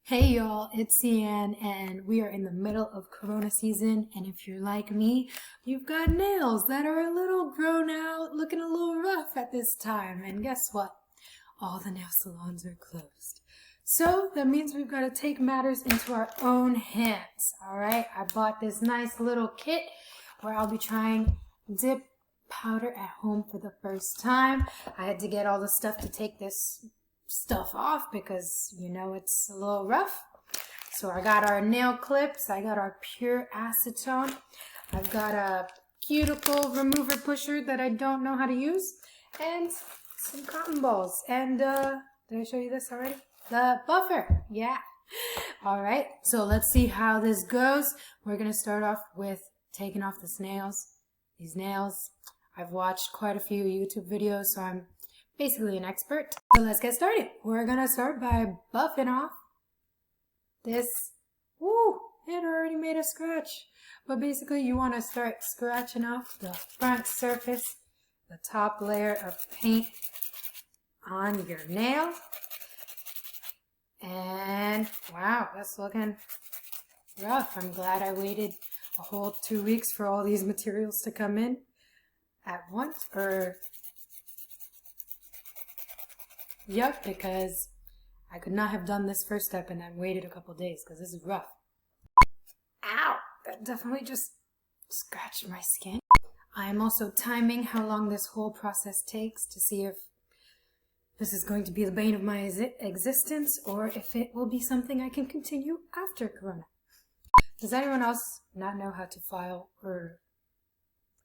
Hey y'all, it's Cian and we are in the middle of Corona season, and if you're like me, you've got nails that are a little grown out, looking a little rough at this time, and guess what? All the nail salons are closed. So that means we've got to take matters into our own hands, alright? I bought this nice little kit where I'll be trying DIP powder at home for the first time. I had to get all the stuff to take this stuff off because it's a little rough. So I got our nail clips, I got our pure acetone, I've got a cuticle remover pusher that I don't know how to use, and some cotton balls, and did I show you this already? The buffer, yeah. Alright, so let's see how this goes. We're gonna start off with taking off the snails. These nails, I've watched quite a few YouTube videos, so I'm basically an expert. So let's get started. We're gonna start by buffing off this. Woo, it already made a scratch. But basically you want to start scratching off the front surface, the top layer of paint on your nail. And wow, that's looking rough. I'm glad I waited a whole 2 weeks for all these materials to come in at once, Yep, because I could not have done this first step and then waited a couple days because this is rough. Ow! That definitely just scratched my skin. I'm also timing how long this whole process takes to see if this is going to be the bane of my existence or if it will be something I can continue after Corona. Does anyone else not know how to file or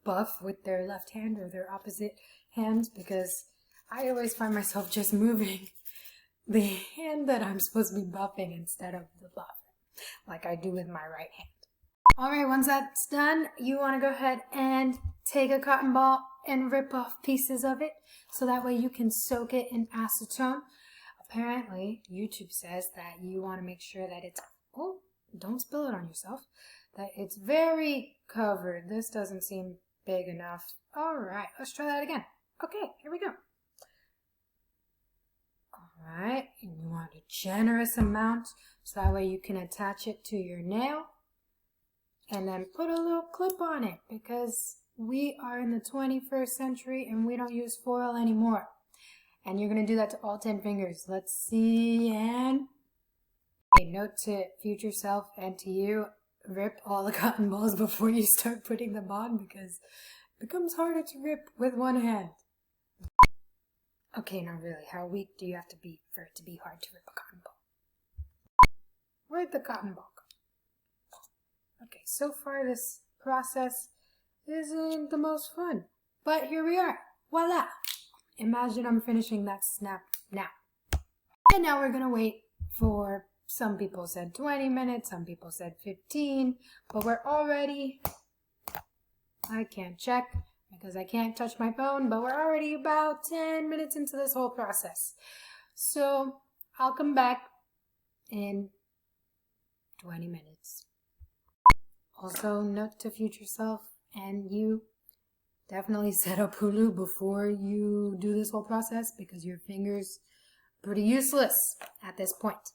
buff with their left hand or their opposite hand? Because I always find myself just moving the hand that I'm supposed to be buffing instead of the buffer, like I do with my right hand. Alright, once that's done, you want to go ahead and take a cotton ball and rip off pieces of it, so that way you can soak it in acetone. Apparently, YouTube says that you want to make sure that it's, oh, don't spill it on yourself, that it's very covered. This doesn't seem big enough. Alright, let's try that again. Okay, here we go. Alright, and you want a generous amount so that way you can attach it to your nail and then put a little clip on it, because we are in the 21st century and we don't use foil anymore. And you're going to do that to all 10 fingers. Let's see, and a note to future self and to you, rip all the cotton balls before you start putting them on, because it becomes harder to rip with one hand. Okay, now really, how weak do you have to be for it to be hard to rip a cotton ball? Where'd the cotton ball go? Okay, so far this process isn't the most fun, but here we are. Voila! Imagine I'm finishing that snap now. And now we're gonna wait for, some people said 20 minutes, some people said 15, but we're already, I can't check because I can't touch my phone, but we're already about 10 minutes into this whole process. So I'll come back in 20 minutes. Also, note to future self and you, definitely set up Hulu before you do this whole process, because your fingers are pretty useless at this point.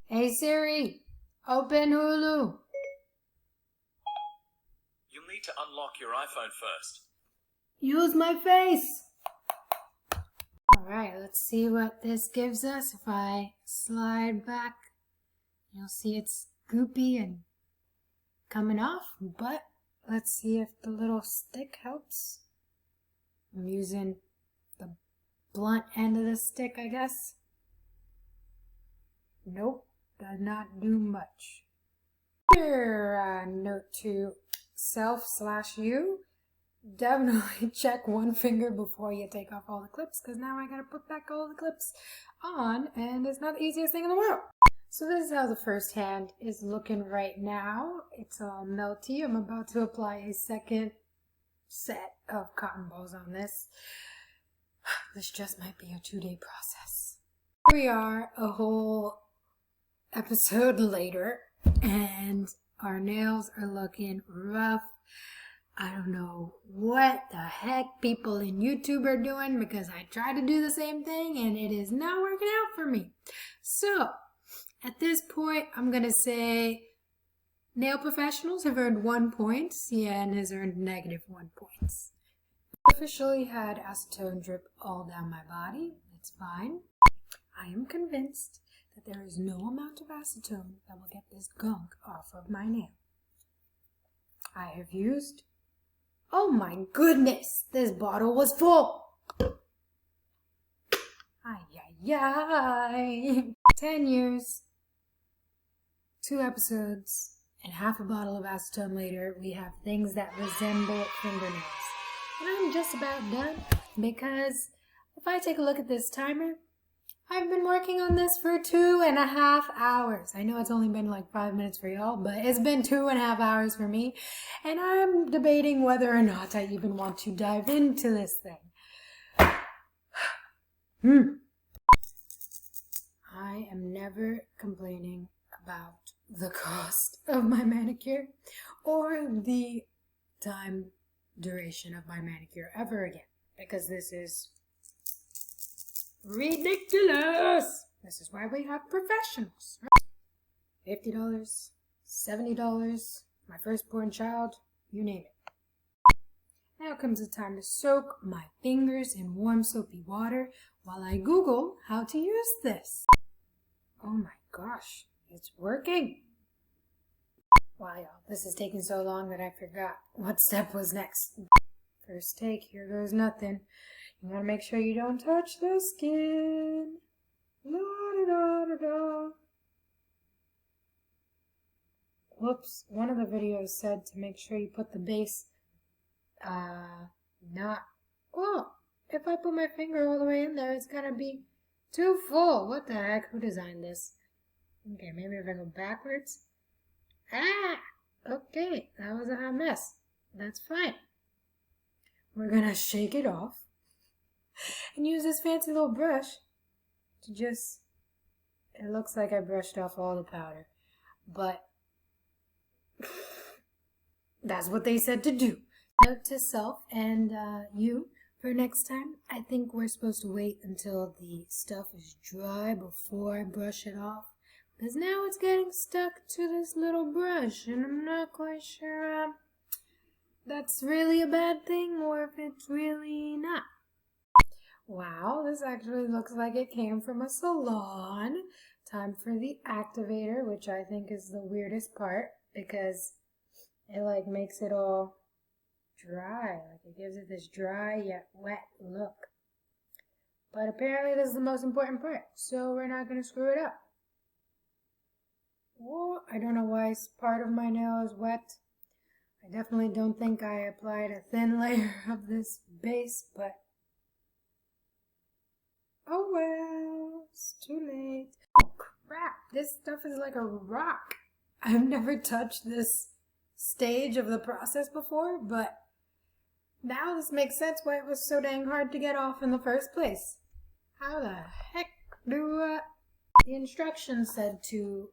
Hey Siri, open Hulu. You'll need to unlock your iPhone first. Use my face. Alright, let's see what this gives us. If I slide back, you'll see it's goopy and coming off, but let's see if the little stick helps. I'm using the blunt end of the stick, I guess. Nope, does not do much. Here, note to self/you, definitely check one finger before you take off all the clips, because now I gotta put back all the clips on, and it's not the easiest thing in the world. So this is how the first hand is looking right now. It's all melty. I'm about to apply a second set of cotton balls on this. This just might be a 2-day process. Here we are, a whole episode later, and our nails are looking rough. I don't know what the heck people in YouTube are doing because I tried to do the same thing and it is not working out for me. So, at this point, I'm going to say nail professionals have earned 1 point. Cian has earned -1 points. I officially had acetone drip all down my body. It's fine. I am convinced that there is no amount of acetone that will get this gunk off of my nail. I have used... Oh my goodness! This bottle was full! Ay, ay, ay. 10 years, 2 episodes, and half a bottle of acetone later, we have things that resemble fingernails. And I'm just about done because if I take a look at this timer, I've been working on this for 2.5 hours. I know it's only been like 5 minutes for y'all, but it's been 2.5 hours for me. And I'm debating whether or not I even want to dive into this thing. I am never complaining about the cost of my manicure or the time duration of my manicure ever again, because this is ridiculous. This is why we have professionals. $50, $70, my firstborn child, you name it. Now comes the time to soak my fingers in warm soapy water while I Google how to use this. Oh my gosh, it's working. Wow, y'all, this is taking so long that I forgot what step was next. First take, here goes nothing. You want to make sure you don't touch the skin. La da da da da. Whoops, one of the videos said to make sure you put the base, well, if I put my finger all the way in there, it's gonna be too full. What the heck? Who designed this? Okay, maybe if I go backwards. Okay, that was a hot mess. That's fine. We're gonna shake it off and use this fancy little brush to just, it looks like I brushed off all the powder, but that's what they said to do. Note to self and you, for next time, I think we're supposed to wait until the stuff is dry before I brush it off, because now it's getting stuck to this little brush and I'm not quite sure that's really a bad thing or if it's really not. Wow, this actually looks like it came from a salon. Time for the activator, which I think is the weirdest part because it like makes it all dry. Like it gives it this dry yet wet look. But apparently this is the most important part, so we're not going to screw it up. Whoa, I don't know why part of my nail is wet. I definitely don't think I applied a thin layer of this base, but oh well, it's too late. Oh crap, this stuff is like a rock. I've never touched this stage of the process before, but now this makes sense why it was so dang hard to get off in the first place. How the heck do the instructions said to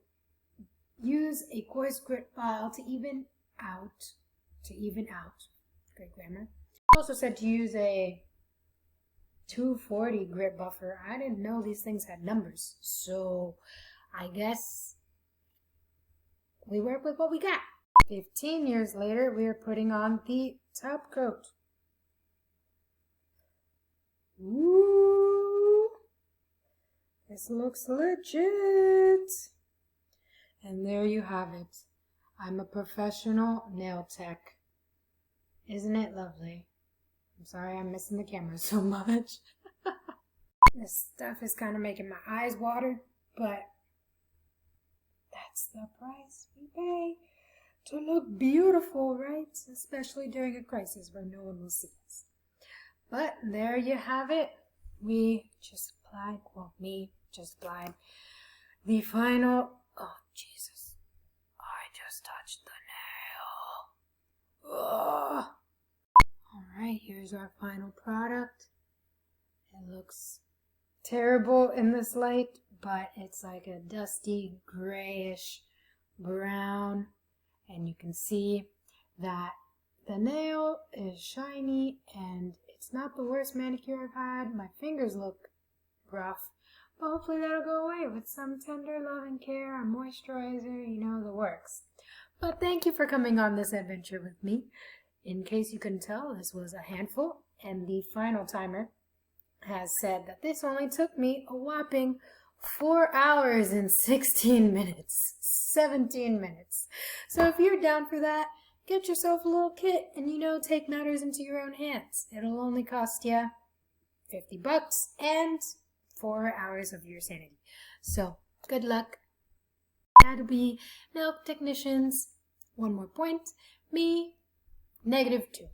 use a coarse grit file to even out. Great grammar. Also said to use a 240 grit buffer. I didn't know these things had numbers, so I guess we work with what we got. 15 years later, we are putting on the top coat. Ooh, this looks legit. And there you have it. I'm a professional nail tech. Isn't it lovely? I'm sorry I'm missing the camera so much. This stuff is kind of making my eyes water, but that's the price we pay to look beautiful, right? Especially during a crisis where no one will see us. But there you have it. Me just applied the final, oh Jesus, I just touched the nail. Ugh. Alright, here's our final product. It looks terrible in this light, but it's like a dusty grayish brown, and you can see that The nail is shiny and it's not the worst manicure I've had. My fingers look rough, but hopefully that'll go away with some tender love and care, a moisturizer, you know, the works. But thank you for coming on this adventure with me. In case you couldn't tell, this was a handful, and the final timer has said that this only took me a whopping 4 hours and 16 minutes, 17 minutes. So if you're down for that, get yourself a little kit and, you know, take matters into your own hands. It'll only cost you $50 and 4 hours of your sanity. So good luck. That'll be nail technicians. One more point. Me, -2.